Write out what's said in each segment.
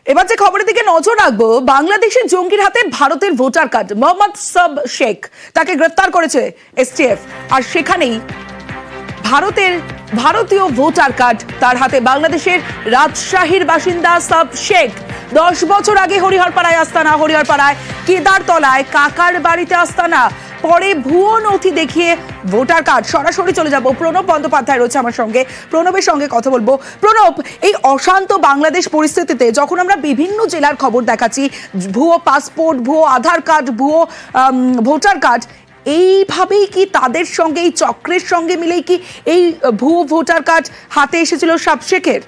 এবার যে খবরের দিকে নজর রাখবো, বাংলাদেশের জঙ্গির হাতে ভারতের voter card. Mohammad sub Sheikh, তাকে গ্রেফতার করেছে এসটিএফ, আর সেখানেই ভারতীয় ভোটার কার্ড তার হাতে। বাংলাদেশের রাজশাহীর বাসিন্দা সাব শেখ 10 বছর আগে হরিহরপাড়ায় আস্তানা, হরিহরপাড়ায় কেদারতলায় কাকার বাড়িতে আস্তানা, পরে ভুয়ো নথি দেখিয়ে ভোটার কার্ড। সরাসরি চলে যাব, প্রণব বন্দ্যোপাধ্যায় রয়েছে আমার সঙ্গে, প্রণবের সঙ্গে কথা বলবো। প্রণব, এই অশান্ত বাংলাদেশ পরিস্থিতিতে যখন আমরা বিভিন্ন জেলার খবর দেখাচ্ছি, ভুয়ো পাসপোর্ট, ভুয়ো আধার কার্ড, ভুয়ো ভোটার কার্ড, এইভাবেই কি তাদের সঙ্গে, এই চক্রের সঙ্গে মিলেই কি এই ভুয়ো ভোটার কার্ড হাতে এসেছিল সাব শেখের?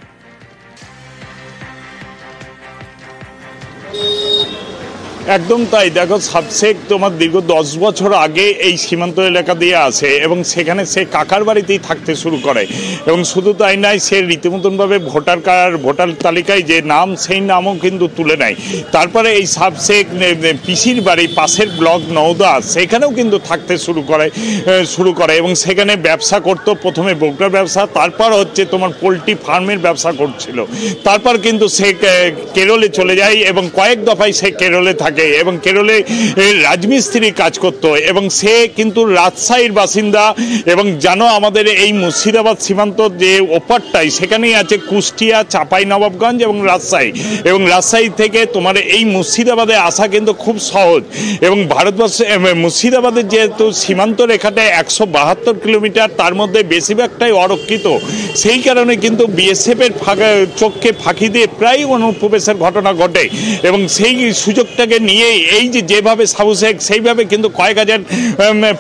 একদম তাই। দেখো, সাব শেখ তোমার দীর্ঘ 10 বছর আগে এই সীমান্ত এলাকা দিয়ে আসে এবং সেখানে সে কাকার বাড়িতেই থাকতে শুরু করে। এবং শুধু তাই নয়, সে রীতিমতনভাবে ভোটার তালিকায় যে নাম, সেই নামও কিন্তু তুলে নেয়। তারপরে এই সাব শেখ পিসির বাড়ি পাশের ব্লক নওদা, সেখানেও কিন্তু থাকতে শুরু করে এবং সেখানে ব্যবসা করতো। প্রথমে বগুড়ার ব্যবসা, তারপর হচ্ছে তোমার পোলট্রি ফার্মের ব্যবসা করছিল। তারপর কিন্তু সে কেরলে চলে যায় এবং কয়েক দফায় সে কেরলে থাকে এবং কেরলে রাজমিস্ত্রি কাজ করত। এবং সে কিন্তু রাজশাহীর বাসিন্দা। এবং জানো, আমাদের এই মুর্শিদাবাদ সীমান্ত যে ওপারটাই, সেখানেই আছে কুষ্টিয়া, চাঁপাইনবাবগঞ্জ এবং রাজশাহী। এবং রাজশাহী থেকে তোমার এই মুর্শিদাবাদে আসা কিন্তু খুব সহজ। এবং ভারতবর্ষে মুর্শিদাবাদের যেহেতু সীমান্ত রেখাটা 172 কিলোমিটার, তার মধ্যে বেশিরভাগটাই অরক্ষিত, সেই কারণে কিন্তু বিএসএফের চোখকে ফাঁকি দিয়ে প্রায় অনুপ্রবেশের ঘটনা ঘটে। এবং সেই সুযোগটাকে নিয়ে এই যেভাবে সাবু শেখ, সেইভাবে কিন্তু কয়েক হাজার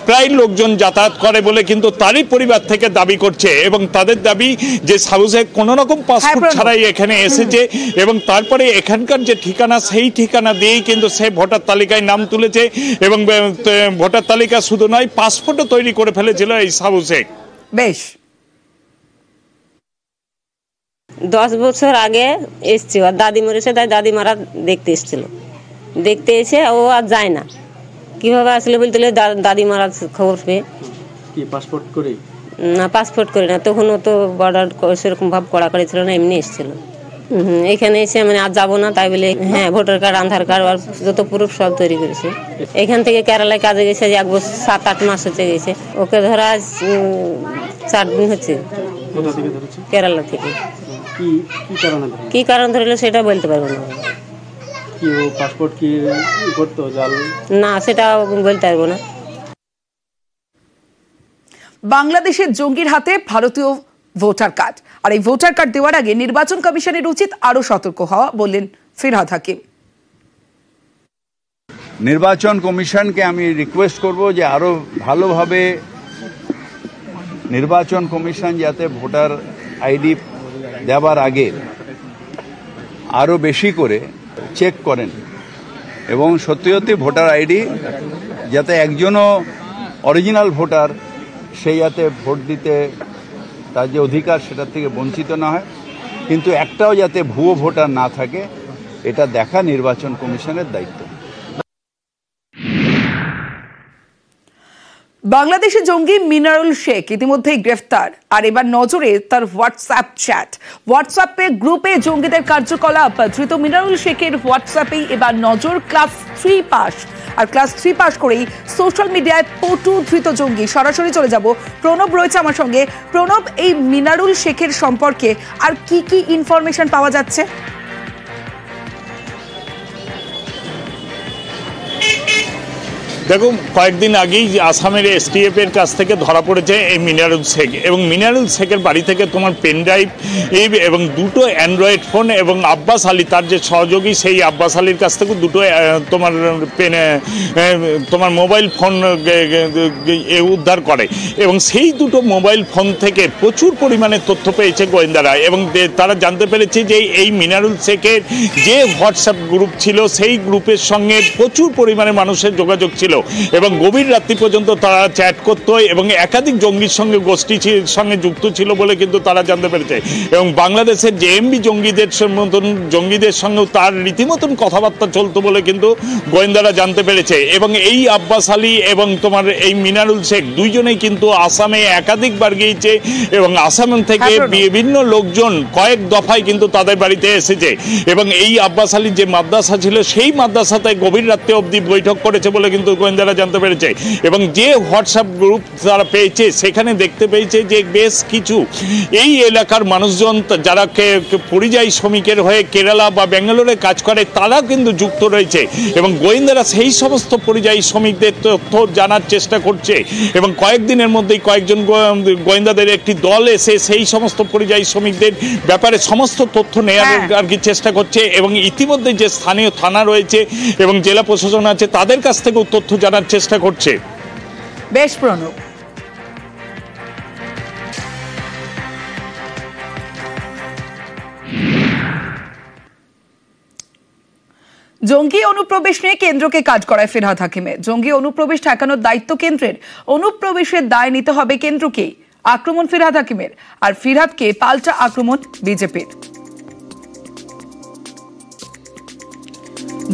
প্রায় লোকজন যাতায়াত করে বলে কিন্তু তারই পরিবার থেকে দাবি করছে। এবং তাদের দাবি যে সাবু শেখ কোনো রকম পাসপোর্ট ছাড়াই এখানে এসেছে এবং তারপরে এখানকার যে ঠিকানা, সেই ঠিকানা দিয়েই কিন্তু সে ভোটার তালিকায় নাম তুলেছে। এবং ভোটার তালিকা শুধু নয়, পাসপোর্টও তৈরি করে ফেলেছিল এই সাবু শেখ। বেশ, 10 বছর আগে এসছে, আর দাদি মরেছে, তাই দাদি মারা দেখতে এসেছিল। দেখতে এসে ও আর যায় না, কিভাবে আসলে বলতে দাদি মারা খবর পেয়ে। পাসপোর্ট করে না, পাসপোর্ট করে না, তখন ও তো বর্ডার সেরকম ভাব করা করেছিল না, এমনি এসেছিল। এখানে এসে মানে আর যাবো না তাই বলে, হ্যাঁ, ভোটার কার্ড, আধার কার্ড আর যত প্রুফ সব তৈরি করেছে। এখান থেকে কেরালায় কাজে গেছে, 1 বছর 7-8 মাস হচ্ছে গেছে। ওকে ধরা 4 দিন হচ্ছে কেরালা থেকে। কি কারণ ধরলো সেটা বলতে পারবো না। পাসপোর্ট কি করতো জাল? না, সেটা বলতে পারবো না। বাংলাদেশের জঙ্গির হাতে ভারতীয় ভোটার কার্ড, আর এই ভোটার কার্ড দেওয়ার আগে নির্বাচন কমিশনের উচিত আরো সতর্ক হওয়া, বললেন ফিরহাদ হাকিম। নির্বাচন কমিশনকে আমি রিকোয়েস্ট করব যে আরো ভালোভাবে নির্বাচন কমিশন যাতে ভোটার আইডি দেওয়ার আগে আরো বেশি করে চেক করেন এবং সত্যি সত্যি ভোটার আইডি যাতে একজনও অরিজিনাল ভোটার সেই যাতে ভোট দিতে তার যে অধিকার সেটার থেকে বঞ্চিত না হয়, কিন্তু একটাও যাতে ভুয়ো ভোটার না থাকে, এটা দেখা নির্বাচন কমিশনের দায়িত্ব। বাংলাদেশের জঙ্গি মিনারুল শেখ ইতিমধ্যেই গ্রেফতার, আর এবার নজরে তার হোয়াটসঅ্যাপ চ্যাট। হোয়াটসঅ্যাপে গ্রুপে জঙ্গিদের কার্যকলাপ। ধৃত মিনারুল শেখের হোয়াটসঅ্যাপেই এবার নজর। ক্লাস 3 পাস, আর ক্লাস 3 পাস করেই সোশ্যাল মিডিয়ায় পটু ধৃত জঙ্গি। সরাসরি চলে যাব, প্রণব রয়েছে আমার সঙ্গে। প্রণব, এই মিনারুল শেখের সম্পর্কে আর কি কি ইনফরমেশন পাওয়া যাচ্ছে? দেখো, কয়েকদিন আগেই আসামের এসটিএফ এর কাছ থেকে ধরা পড়েছে এই মিনারুল শেখ। এবং মিনারুল শেখের বাড়ি থেকে তোমার পেন ড্রাইভ এবং 2টো অ্যান্ড্রয়েড ফোন এবং আব্বাস আলী, তার যে সহযোগী, সেই আব্বাস আলীর কাছ থেকে 2টো তোমার মোবাইল ফোন উদ্ধার করে। এবং সেই 2টো মোবাইল ফোন থেকে প্রচুর পরিমাণে তথ্য পেয়েছে গোয়েন্দারা। এবং তারা জানতে পেরেছে যে এই মিনারুল শেখের যে হোয়াটসঅ্যাপ গ্রুপ ছিল, সেই গ্রুপের সঙ্গে প্রচুর পরিমাণে মানুষের যোগাযোগ ছিল। ছিল এবং গভীর রাত্রি পর্যন্ত তারা চ্যাট করত এবং একাধিক জঙ্গির সঙ্গে গোষ্ঠীর সঙ্গে যুক্ত ছিল বলে কিন্তু তারা জানতে পেরেছে এবং বাংলাদেশের জেএমবি জঙ্গিদের সঙ্গেও তার রীতিমতন কথাবার্তা চলতো বলে কিন্তু গোয়েন্দারা জানতে পেরেছে এবং এই আব্বাস আলী এবং তোমার এই মিনারুল শেখ দুইজনেই কিন্তু আসামে একাধিকবার গিয়েছে এবং আসাম থেকে বিভিন্ন লোকজন কয়েক দফায় কিন্তু তাদের বাড়িতে এসেছে এবং এই আব্বাস আলীর যে মাদ্রাসা ছিল সেই মাদ্রাসাতে গভীর রাত্রে অবধি বৈঠক করেছে বলে কিন্তু গোয়েন্দারা জানতে পেরেছে এবং যে হোয়াটসঅ্যাপ গ্রুপ তারা পেয়েছে সেখানে দেখতে পেয়েছে যে বেশ কিছু এই এলাকার মানুষজন যারা পরিযায়ী শ্রমিকের হয়ে কেরালা বা ব্যাঙ্গালোরে কাজ করে তারা কিন্তু যুক্ত রয়েছে এবং গোয়েন্দারা সেই সমস্ত পরিযায়ী শ্রমিকদের তথ্য জানার চেষ্টা করছে এবং কয়েকদিনের মধ্যেই কয়েকজন গোয়েন্দাদের একটি দল এসে সেই সমস্ত পরিযায়ী শ্রমিকদের ব্যাপারে সমস্ত তথ্য নেওয়ার আর কি চেষ্টা করছে এবং ইতিমধ্যে যে স্থানীয় থানা রয়েছে এবং জেলা প্রশাসন আছে তাদের কাছ থেকেও তথ্য জানার চেষ্টা করছে। বেশ প্রণব, জঙ্গি অনুপ্রবেশ নিয়ে কেন্দ্রকে কাজ করায় ফিরহাদ হাকিমের। জঙ্গি অনুপ্রবেশ ঠেকানোর দায়িত্ব কেন্দ্রের, অনুপ্রবেশের দায় নিতে হবে কেন্দ্রকে। আক্রমণ ফিরহাদ হাকিমের, আর ফিরহাদকে পাল্টা আক্রমণ বিজেপির।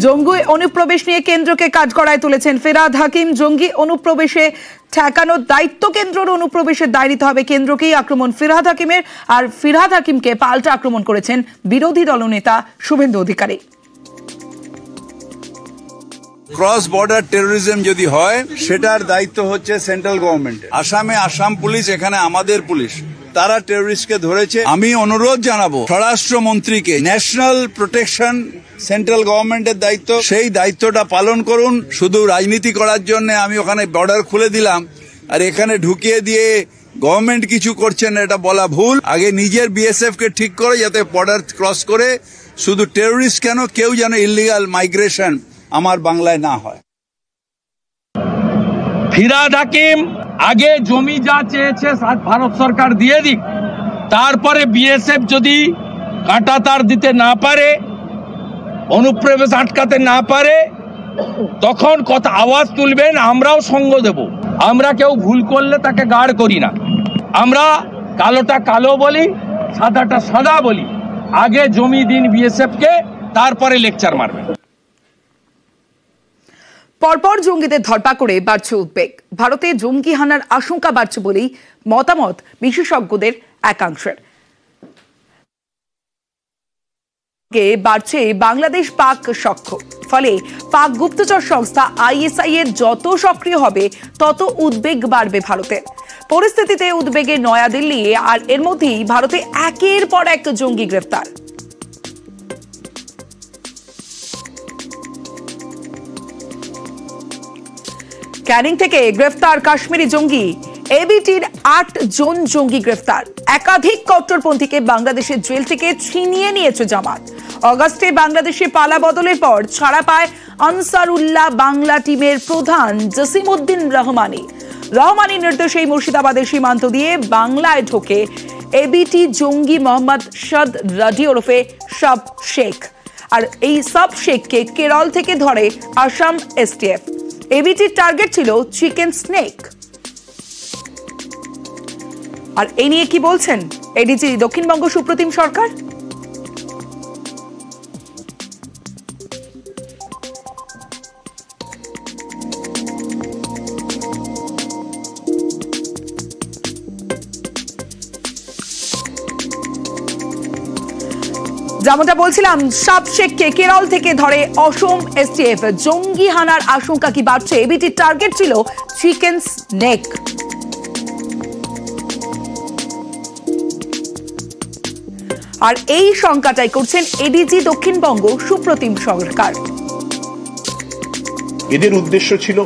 জঙ্গি অনুপ্রবেশ নিয়ে কেন্দ্রকে কাজ করায় তুলেছেন ফিরহাদ হাকিম। জঙ্গি অনুপ্রবেশে ঠেকানোর দায়িত্ব কেন্দ্রের, অনুপ্রবেশের দায় নিতে হবে কেন্দ্রকেই। আক্রমণ ফিরহাদ হাকিমের, আর ফিরহাদ হাকিমকে পাল্টা আক্রমণ করেছেন বিরোধী দলনেতা Suvendu Adhikari. Cross border terrorism যদি হয় সেটার দায়িত্ব হচ্ছে সেন্ট্রাল গভর্নমেন্ট। আসামে আসাম পুলিশ, এখানে আমাদের পুলিশ, তারা টেরোরিস্টকে ধরেছে। আমি অনুরোধ জানাবো স্বরাষ্ট্রমন্ত্রীকে, ন্যাশনাল প্রোটেকশন সেন্ট্রাল গভর্নমেন্টের দায়িত্ব, সেই দায়িত্বটা পালন করুন। শুধু রাজনীতি করার জন্য আমি ওখানে বর্ডার খুলে দিলাম আর এখানে ঢুকিয়ে দিয়ে গভর্নমেন্ট কিছু করছেন এটা বলা ভুল। আগে নিজের বিএসএফ কে ঠিক করে যাতে বর্ডার ক্রস করে, শুধু টেরোরিস্ট কেন, কেউ যেন ইলিগাল মাইগ্রেশন আমার বাংলায় না হয়। ফিরহাদ হাকিম আগে জমি যা চেয়েছে ভারত সরকার দিয়ে দিক, তারপরে বিএসএফ যদি কাঁটা তার দিতে না পারে, অনুপ্রবেশ আটকাতে না পারে, তখন কথা আওয়াজ তুলবেন, আমরাও সঙ্গ দেব। আমরা কেউ ভুল করলে তাকে গার্ড করি না, আমরা কালোটা কালো বলি, সাদাটা সাদা বলি। আগে জমি দিন বিএসএফ কে, তারপরে লেকচার মারবেন। পরপর জঙ্গিদের ধরপাকড়ে বাড়ছে উদ্বেগ। ভারতে জঙ্গি হানার আশঙ্কা বাড়ছে বলেই মতামত বিশেষজ্ঞদের একাংশের। বাড়ছে বাংলাদেশ পাক সখ্য, ফলে পাক গুপ্তচর সংস্থা আইএসআই এর যত সক্রিয় হবে তত উদ্বেগ বাড়বে ভারতের। পরিস্থিতিতে উদ্বেগে নয়াদিল্লি, আর এর মধ্যেই ভারতে একের পর এক জঙ্গি গ্রেফতার। ক্যানিং থেকে গ্রেফতার কাশ্মীরি জঙ্গি। এবিটির 8 জন জঙ্গি গ্রেফতার। একাধিক কট্টরপন্থীকে বাংলাদেশের জেল থেকে ছিনিয়ে নিয়েছে জামাত। অগাস্টে বাংলাদেশে পালা বদলের পর ছাড়া পায় আনসারুল্লাহ বাংলা টিমের প্রধান জসিমউদ্দিন রহমানির নির্দেশে মুর্শিদাবাদের সীমান্ত দিয়ে বাংলায় ঢোকে এবিটি জঙ্গি মোহাম্মদ শাদ রাডি ওরফে সাব শেখ। আর এই সাব শেখকে কেরল থেকে ধরে আসাম এসটিএফ। এবিটির টার্গেট ছিল চিকেন স্নেক। আর এই নিয়ে কি বলছেন এডিজি দক্ষিণবঙ্গ সুপ্রতিম সরকার? যেমনটা বলছিলাম, সাব শেখকে কেরল থেকে ধরে অসম এসটিএফ। জঙ্গি হানার আশঙ্কা কি বাড়ছে? এবিটির টার্গেট ছিল চিকেন স্নেক। আর এই শঙ্কাটাই করছেন এডিজি দক্ষিণবঙ্গ সুপ্রতিম সরকার। এদের উদ্দেশ্য ছিল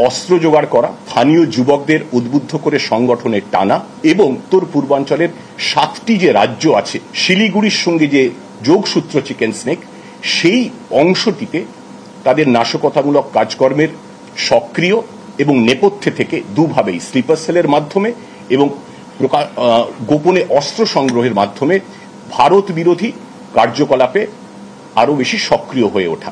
অস্ত্র জোগাড় করা, স্থানীয় যুবকদের উদ্বুদ্ধ করে সংগঠনের টানা এবং উত্তর পূর্বাঞ্চলের 7টি যে রাজ্য আছে শিলিগুড়ির সঙ্গে যে যোগসূত্র চিকেন স্নেক, সেই অংশটিতে তাদের নাশকতামূলক কাজকর্মের সক্রিয় এবং নেপথ্যে থেকে দুভাবেই স্লিপার সেলের মাধ্যমে এবং গোপনে অস্ত্র সংগ্রহের মাধ্যমে ভারত বিরোধী কার্যকলাপে আরো বেশি সক্রিয় হয়ে ওঠা।